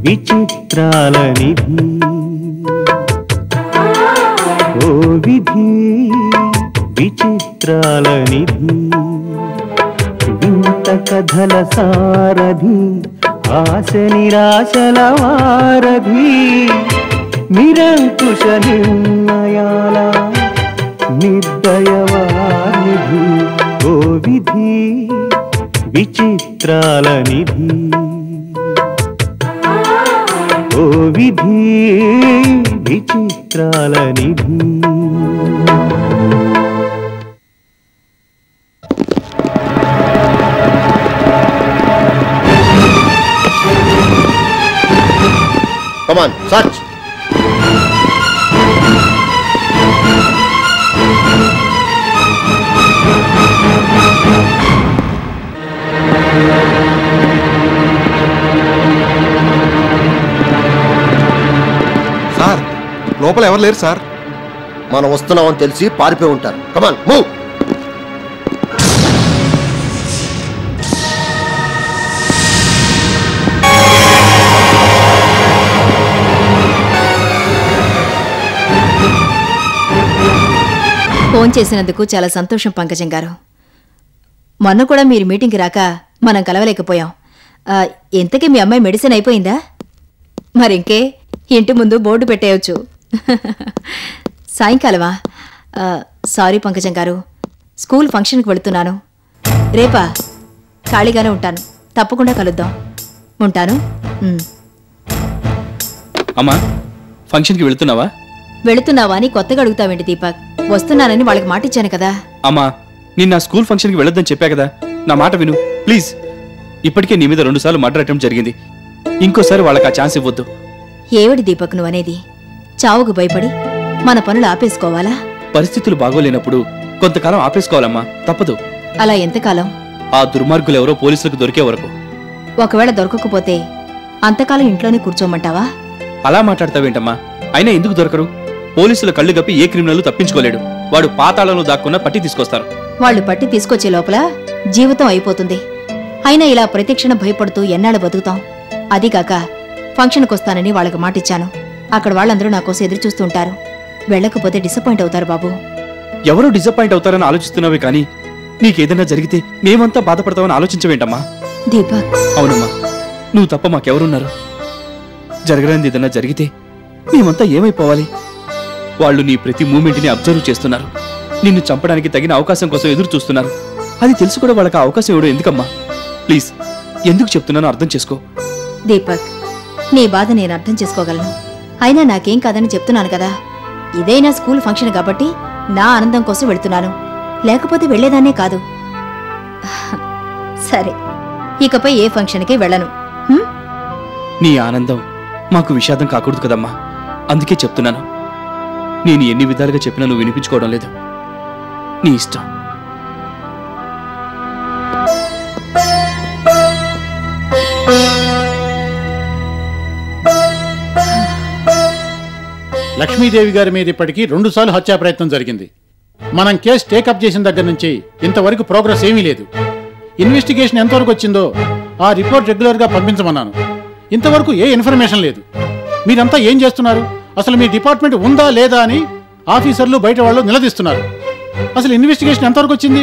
విచిత్రాల నిధి ఓ విధి విచిత్రాల నిధి వింత కథల సారథి ఆశ నిరాశల వారధి నిరంకుశ నిర్ణయాల నిర్దయవానిధి ఓ విధి విచిత్రాల నిధి ఓ విధి విచిత్రాల నిధి Come on, search. సార్ లోపల ఎవరు లేరు సార్. మనం వస్తున్నామని తెలిసి పారిపోయి ఉంటారు. Come on, move. ఫోన్ చేసినందుకు చాలా సంతోషం పంకజం గారు. మొన్న కూడా మీరు మీటింగ్కి రాక మనం కలవలేకపోయాం. ఇంతకీ మీ అమ్మాయి మెడిసిన్ అయిపోయిందా? మరింకే ఇంటి ముందు బోర్డు పెట్టేయచ్చు. సాయంకాలమా? సారీ పంకజం గారు, స్కూల్ ఫంక్షన్కి వెళుతున్నాను. రేపా? ఖాళీగానే ఉంటాను, తప్పకుండా కలుద్దాం. ఉంటాను. అమ్మా, ఫంక్షన్కి వెళుతున్నావా? వెళుతున్నావా అని కొత్తగా అడుగుతావేంటి దీపక్? వస్తున్నానని వాళ్ళకి మాట ఇచ్చాను కదా. అమ్మా, నిన్న స్కూల్ ఫంక్షన్కి వెళ్ళొద్దని చెప్పా కదా, నా మాట విను ప్లీజ్. ఇప్పటికే నీ మీద 2 సార్లు మర్డర్ అటెంప్ట్ జరిగింది. ఇంకోసారి వాళ్ళకి ఆ ఛాన్స్ ఇవ్వద్దు. ఏమిటి దీపక్ నువ్వనేది? చావుకు భయపడి మన పనులు ఆపేసుకోవాలా? పరిస్థితులు బాగోలేనప్పుడు కొంతకాలం ఆపేసుకోవాలమ్మా, తప్పదు. అలా ఎంతకాలం? ఆ దుర్మార్గులు ఎవరో పోలీసులకు దొరికే వరకు. ఒకవేళ దొరకకపోతే అంతకాలం ఇంట్లోనే కూర్చోమంటావా? అలా మాట్లాడతావేంటమ్మా? అయినా ఎందుకు దొరకరు? పోలీసుల కళ్ళు గప్పి ఏ క్రిమినల్ తప్పించుకోలేడు. వాడు పాతాళంలో దాక్కున్నా పట్టి తీసుకొస్తారు. వాళ్ళు పట్టి తీసుకొచ్చే లోపల జీవితం అయిపోతుంది. అయినా ఇలా ప్రతిక్షణ భయపడుతూ ఎన్నాళ్ళు బతుకుతాం? అదిగాక ఫంక్షన్కి వస్తానని వాళ్ళకి మాటిచ్చాను. అక్కడ వాళ్ళందరూ నా కోసం ఎదురు చూస్తుంటారు. వెళ్ళకపోతే డిసప్పాయింట్ అవుతారు బాబు. ఎవరో డిసప్పాయింట్ అవుతారని ఆలోచిస్తున్నావే కానీ నీకేదైనా జరిగితే మేమంతా బాధపడతామని ఆలోచించవేంటమ్మా? దీపక్. అవునమ్మా, నువ్వు తప్ప మాకెవరున్నారు? జరగడానికి ఏదైనా జరిగితే మేమంతా ఏమైపోవాలి? వాళ్ళు నీ ప్రతి మూమెంట్ని అబ్జర్వ్ చేస్తున్నారు. నిన్ను చంపడానికి తగిన అవకాశం కోసం ఎదురు చూస్తున్నారు. అది తెలుసు కూడా వాళ్ళకి అవకాశం ఇవ్వడం ఎందుకమ్మా? ప్లీజ్, ఎందుకు చెప్తున్నానో అర్థం చేసుకో. దీపక్, నీ బాధ నేను అర్థం చేసుకోగలను. అయినా నాకేం కాదని చెప్తున్నాను కదా. ఇదైనా స్కూల్ ఫంక్షన్ కాబట్టి నా ఆనందం కోసం వెళ్తున్నాను, లేకపోతే వెళ్లేదాన్నే కాదు. సరే, ఇకపై ఏ ఫంక్షన్కి వెళ్ళను. నీ ఆనందం మాకు విషాదం కాకూడదు కదమ్మా, అందుకే చెప్తున్నాను. నేను ఎన్ని విధాలుగా చెప్పినా నువ్వు వినిపించుకోవడం లేదు. నీ ఇష్టం. లక్ష్మీదేవి గారి మీద ఇప్పటికీ 2 సార్లు హత్యా ప్రయత్నం జరిగింది. మనం కేసు టేకప్ చేసిన దగ్గర నుంచి ఇంతవరకు ప్రోగ్రెస్ ఏమీ లేదు. ఇన్వెస్టిగేషన్ ఎంతవరకు వచ్చిందో ఆ రిపోర్ట్ రెగ్యులర్గా పంపించమన్నాను. ఇంతవరకు ఏ ఇన్ఫర్మేషన్ లేదు. మీరంతా ఏం చేస్తున్నారు? అసలు మీ డిపార్ట్మెంట్ ఉందా లేదా అని ఆఫీసర్లు బయట వాళ్ళు నిలదీస్తున్నారు. అసలు ఇన్వెస్టిగేషన్ ఎంతవరకు వచ్చింది?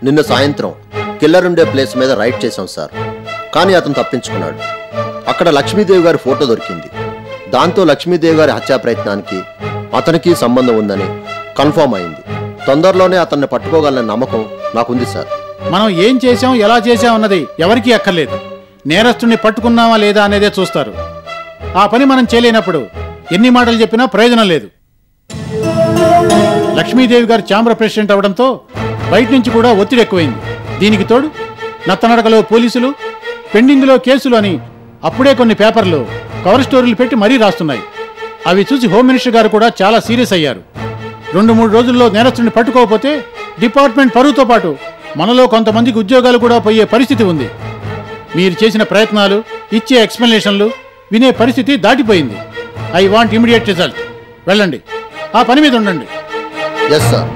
నిన్న సాయంత్రం కిల్లర్ ఉండే ప్లేస్ మీద రైడ్ చేశాం సార్, కానీ అతను తప్పించుకున్నాడు. అక్కడ లక్ష్మీదేవి గారి ఫోటో దొరికింది. దాంతో లక్ష్మీదేవి గారి హత్యా ప్రయత్నానికి అతనికి సంబంధం ఉందని కన్ఫర్మ్ అయింది. తొందరలోనే అతన్ని పట్టుకోగలనే నమ్మకం నాకుంది సార్. మనం ఏం చేశాం, ఎలా చేశాం అన్నది ఎవరికీ అక్కర్లేదు. నేరస్తుడిని పట్టుకున్నామా లేదా అనేదే చూస్తారు. ఆ పని మనం చేయలేనప్పుడు ఎన్ని మాటలు చెప్పినా ప్రయోజనం లేదు. లక్ష్మీదేవి గారు ఛాంబర్ ప్రెసిడెంట్ అవడంతో బయట నుంచి కూడా ఒత్తిడి ఎక్కువైంది. దీనికి తోడు నత్తనడకలో పోలీసులు, పెండింగ్లో కేసులు అని అప్పుడే కొన్ని పేపర్లు కవర్ స్టోరీలు పెట్టి మరీ రాస్తున్నాయి. అవి చూసి హోమ్ మినిస్టర్ గారు కూడా చాలా సీరియస్ అయ్యారు. 2-3 రోజుల్లో నేరస్తుడిని పట్టుకోకపోతే డిపార్ట్మెంట్ పరువుతో పాటు మనలో కొంతమందికి ఉద్యోగాలు కూడా పోయే పరిస్థితి ఉంది. మీరు చేసిన ప్రయత్నాలు, ఇచ్చే ఎక్స్ప్లెనేషన్లు వినే పరిస్థితి దాటిపోయింది. I want immediate result. వెళ్ళండి, ఆ పని మీద ఉండండి. Yes sir.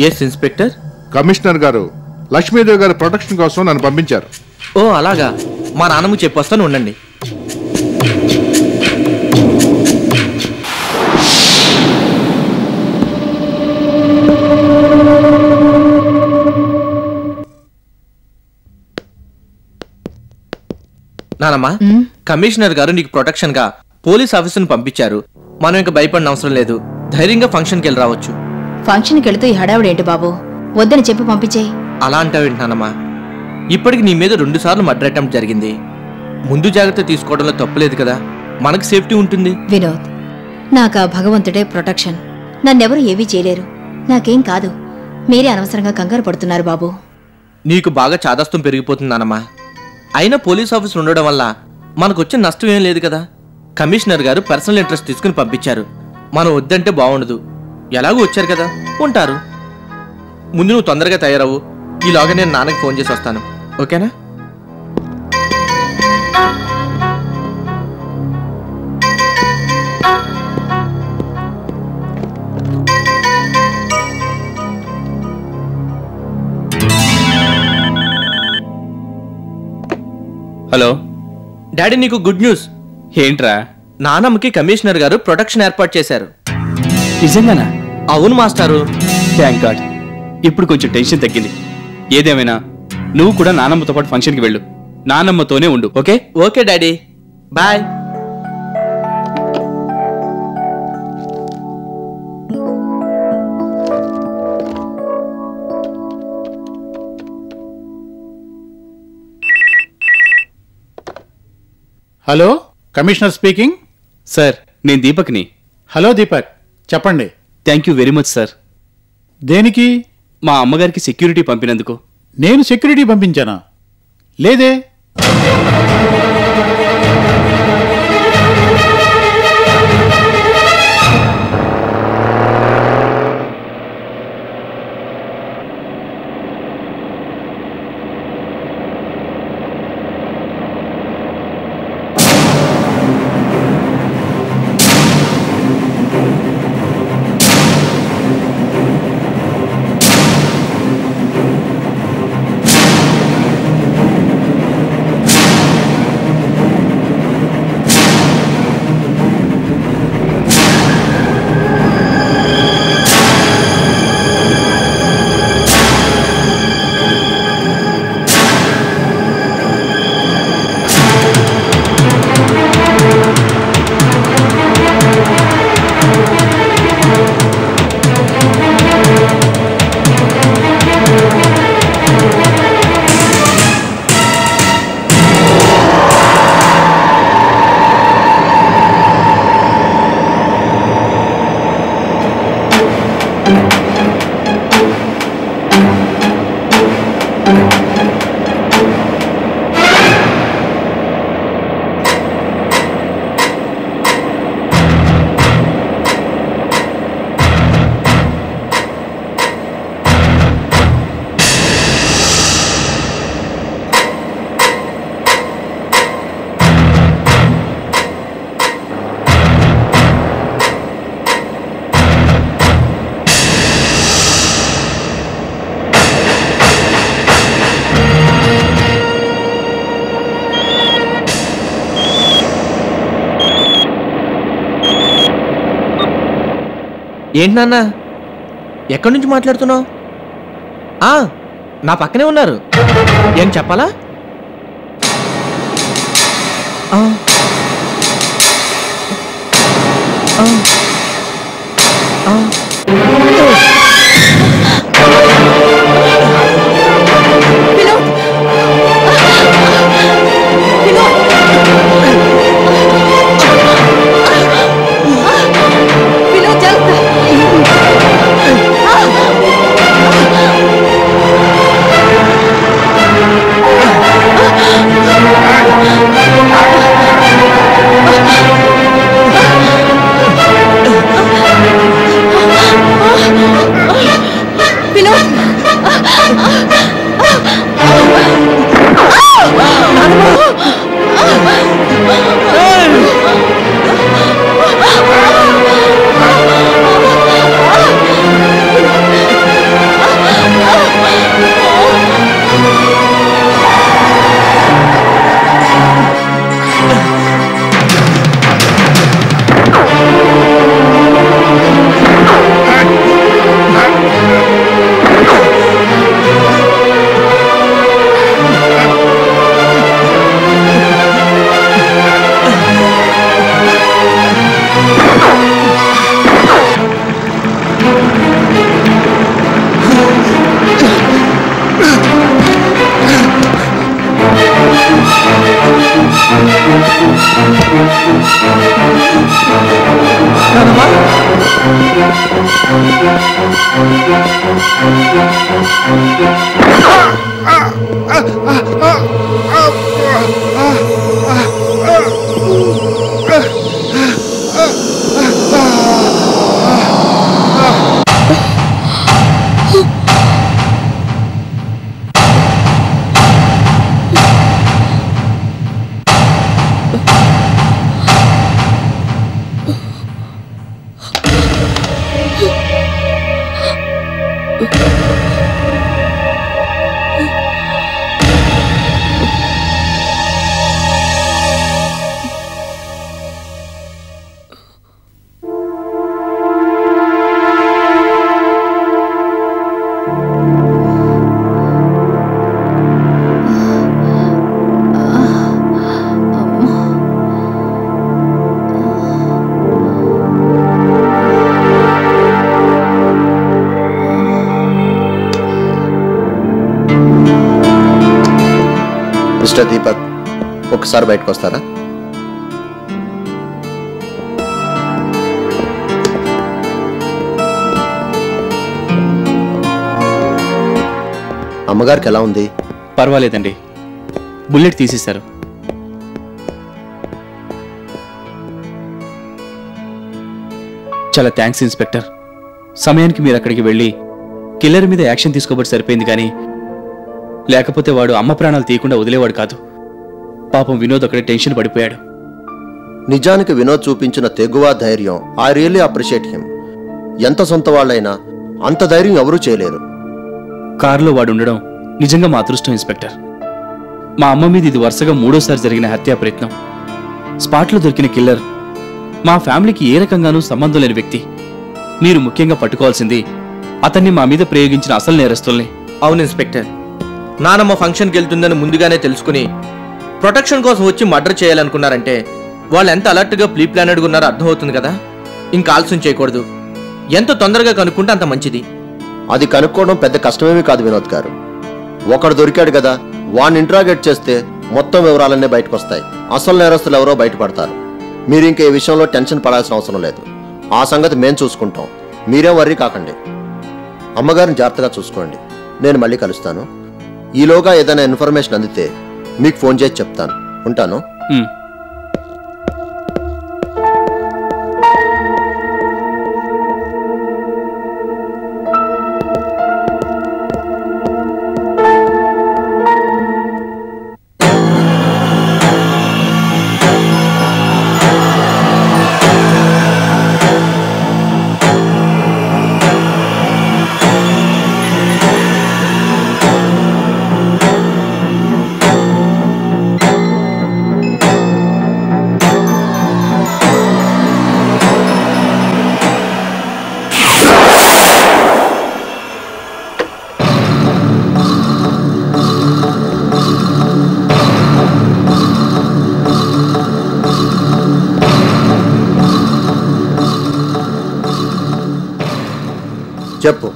Yes inspector. Commissioner garu Lakshmidevi గారి ప్రొటెక్షన్ కోసం నన్ను పంపించారు. ఓ అలాగా, మా నాన్నమ్మ చెప్పొస్తాను, ఉండండి. నానమ్మా, కమిషనర్ గారు నీకు ప్రొటెక్షన్ గా పోలీస్ ఆఫీసర్ని పంపించారు. మనం ఇంకా భయపడిన అవసరం లేదు. ధైర్యంగా ఫంక్షన్కి వెళ్ళి రావచ్చు. ఫంక్షన్కి వెళుతూ ఈ హడావుడేంటి బాబు? వద్దని చెప్పి పంపించేయి. అలా అంటావేంటి నానమ్మా? ఇప్పటికి నీ మీద 2 సార్లు మర్డర్ అటెంప్ట్ జరిగింది. ముందు జాగ్రత్త తీసుకోవడంలో తప్పులేదు కదా, మనకు సేఫ్టీ ఉంటుంది. వినోద్, నాకు ఆ భగవంతుడే ప్రొటెక్షన్. నన్నెవరూ ఏవీ చేయలేరు. నాకేం కాదు. మీరే అనవసరంగా కంగారు పడుతున్నారు బాబు. నీకు బాగా చాదస్తం పెరిగిపోతుంది నానమ్మా. అయినా పోలీస్ ఆఫీసర్ ఉండడం వల్ల మనకు వచ్చిన నష్టం ఏం లేదు కదా. కమిషనర్ గారు పర్సనల్ ఇంట్రెస్ట్ తీసుకుని పంపించారు. మనం వద్దంటే బాగుండదు. ఎలాగూ వచ్చారు కదా, ఉంటారు. ముందు నువ్వు తొందరగా తయారవు. ఈలోగా నేను నాన్నకి ఫోన్ చేసి వస్తాను, ఓకేనా? హలో డాడీ, నీకు గుడ్ న్యూస్. ఏంట్రా? నానమ్మకి కమిషనర్ గారు ప్రొటెక్షన్ ఏర్పాటు చేశారు. నిజంగానా? అవును మాస్టారు. Thank God. ఇప్పుడు కొంచెం టెన్షన్ తగ్గింది. ఏదేమైనా నువ్వు కూడా నానమ్మతో పాటు ఫంక్షన్కి వెళ్ళు. నానమ్మతోనే ఉండు, okay? Okay daddy, bye. Hello, commissioner speaking. Sir, నేను దీపక్ని. హలో దీపక్, చెప్పండి. Thank you very much sir. దేనికి? మా అమ్మగారికి సెక్యూరిటీ పంపినందుకు. నేను సెక్యూరిటీ పంపించానా? లేదే. ఏంటి నాన్న, ఎక్కడి నుంచి మాట్లాడుతున్నావు? నా పక్కనే ఉన్నారు. ఏం చెప్పాలా? మిస్టర్ దీపక్, ఒకసారి బయటకు వస్తారా? అమ్మగారికి ఎలా ఉంది? పర్వాలేదండి, బుల్లెట్ తీసేశారు. చాలా థ్యాంక్స్ ఇన్స్పెక్టర్. సమయానికి మీరు అక్కడికి వెళ్ళి కిల్లర్ మీద యాక్షన్ తీసుకోబట్టి సరిపోయింది, కానీ లేకపోతే వాడు అమ్మ ప్రాణాలు తీయకుండా వదిలేవాడు కాదు. పాపం వినోద్ అక్కడే టెన్షన్ పడిపోయాడు. నిజానికి వినోద్ చూపించిన తెగువ ధైర్యం ఐ రియల్లీ అప్రిషియేట్ హిమ్. ఎంత సొంత వాళ్ళైనా అంత ధైర్యం ఎవరూ చేయలేరు. కారులో వాడు ఉండడం నిజంగా మా అదృష్టం ఇన్స్పెక్టర్. మా అమ్మ మీద ఇది వరుసగా 3వ సారి జరిగిన హత్యా ప్రయత్నం. స్పాట్లో దొరికిన కిల్లర్ మా ఫ్యామిలీకి ఏ రకంగానూ సంబంధం లేని వ్యక్తి. మీరు ముఖ్యంగా పట్టుకోవాల్సింది అతన్ని మా మీద ప్రయోగించిన అసలు నేరస్తుల్ని. అవును ఇన్స్పెక్టర్, నానమ్మ ఫంక్షన్కి వెళ్తుందని ముందుగానే తెలుసుకుని ప్రొటెక్షన్ కోసం వచ్చి మర్డర్ చేయాలనుకున్నారంటే వాళ్ళు ఎంత అలర్ట్గా ప్రీ ప్లానెడ్గా ఉన్నారో అర్థమవుతుంది కదా. ఇంకా ఆలస్యం చేయకూడదు. ఎంత తొందరగా కనుక్కుంటే అంత మంచిది. అది కనుక్కోవడం పెద్ద కష్టమేమీ కాదు వినోద్ గారు. ఒకడు దొరికాడు కదా, వాడిని ఇంట్రాగేట్ చేస్తే మొత్తం వివరాలన్నీ బయటకు వస్తాయి. అసలు నేరస్తులు ఎవరో బయటపడతారు. మీరు ఇంకా ఈ విషయంలో టెన్షన్ పడాల్సిన అవసరం లేదు. ఆ సంగతి మేం చూసుకుంటాం. మీరేం వర్రీ కాకండి. అమ్మగారిని జాగ్రత్తగా చూసుకోండి. నేను మళ్ళీ కలుస్తాను. ఈలోగా ఏదైనా ఇన్ఫర్మేషన్ అందితే మీకు ఫోన్ చేసి చెప్తాను. ఉంటాను. చెప్పు,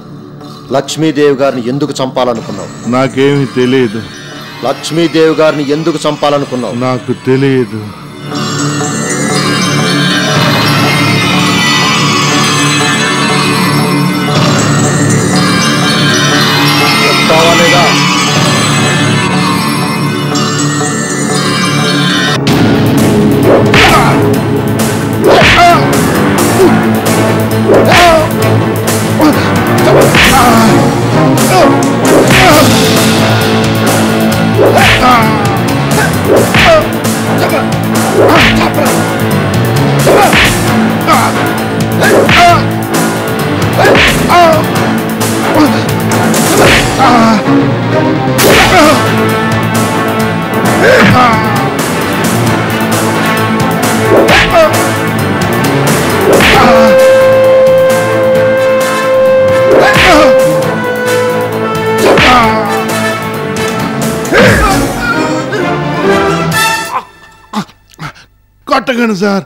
లక్ష్మీదేవి గారిని ఎందుకు చంపాలనుకున్నావు? నాకేమీ తెలియదు. లక్ష్మీదేవి గారిని ఎందుకు చంపాలనుకున్నావు? నాకు తెలియదు. కావాలేదా? కొట్టగలను సార్.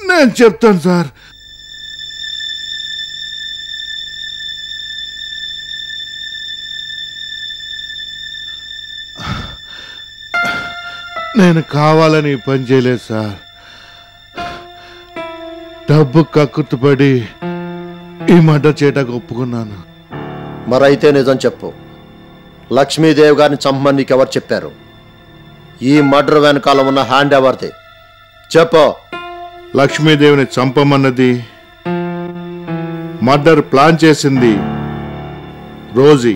నేను చెప్తాను సార్. నేను కావాలని ఈ పని చేయలేదు సార్. డబ్బు కక్కుతుపడి ఈ మర్డర్ చేయడానికి ఒప్పుకున్నాను. మరైతే నిజం చెప్పు, లక్ష్మీదేవి గారిని చంపమని నీకెవరు చెప్పారు? ఈ మర్డర్ వెనకాల ఉన్న హ్యాండ్ ఎవరిది చెప్పు. లక్ష్మీదేవిని చంపమన్నది, మర్డర్ ప్లాన్ చేసింది రోజీ.